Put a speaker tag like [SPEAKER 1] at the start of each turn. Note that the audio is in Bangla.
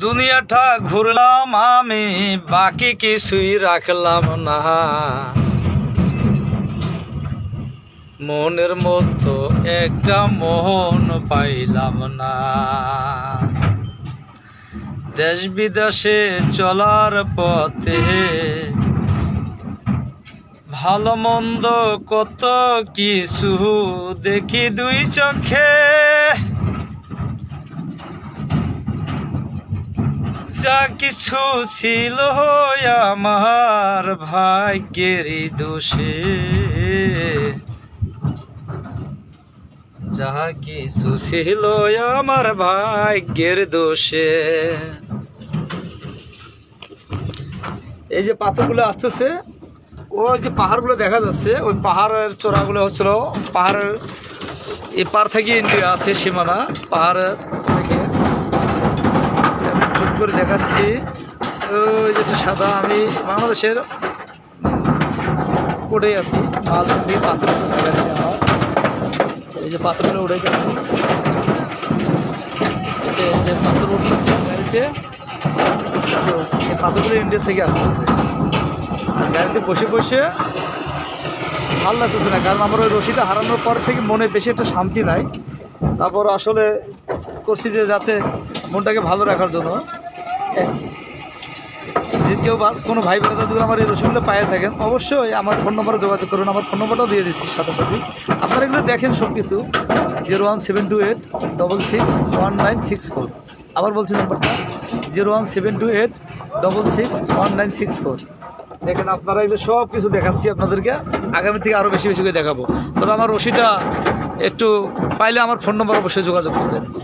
[SPEAKER 1] দুনিয়াটা ঘুরলাম আমি, বাকি কিছুই রাখলাম না। মনের মতো একটা মন পাইলাম না। দেশ বিদেশে চলার পথে ভালো মন্দ কত কিছু দেখি দুই চোখে। যা কিছু ছিল আমার ভাগ্যেরই দোষে, যাহা কিছু ছিল আমার ভাগ্যের দোষে। এই যে পাথরগুলো আসতেছে, ওই যে পাহাড়গুলো দেখা যাচ্ছে, ওই পাহাড়ের চূড়াগুলো হচ্ছিল পাহাড়ের এপার থেকে ইন্ডিয়া আছে সীমানা। পাহাড়ের থেকে আমি জুম করে দেখাচ্ছি, ওই যেটা সাদা, আমি বাংলাদেশের কোডে আছি। মাল দিয়ে পাথর উঠতেছে গাড়িতে আমার, এই যে পাথরগুলো উঠে গেছে, এই যে পাথর উঠতেছে গাড়িতে। তো এই পাথরগুলো ইন্ডিয়া থেকে আসতেছে। গাড়িতে বসে বসে ভালো লাগতেছে না, কারণ আমার ওই রশিটা হারানোর পর থেকে মনে বেশি একটা শান্তি নাই। তারপর আসলে করছি যে যাতে মনটাকে ভালো রাখার জন্য, যে কেউ কোনো ভাই বোনেরা যদি আমার এই রসিগুলো পায়ে থাকেন, অবশ্যই আমার ফোন নম্বরে যোগাযোগ করুন। আমার ফোন নম্বরটাও দিয়ে দিচ্ছি সাথে সাথে। আপনারা এগুলো দেখেন সব কিছু। 01728661964। আবার বলছি নম্বরটা 01728661964। দেখেন আপনারা এগুলো সব কিছু দেখাচ্ছি আপনাদেরকে। আগামী থেকে আরও বেশি বেশি করে দেখাবো। তবে আমার রশিটা একটু পাইলে আমার ফোন নম্বর অবশ্যই যোগাযোগ করবেন।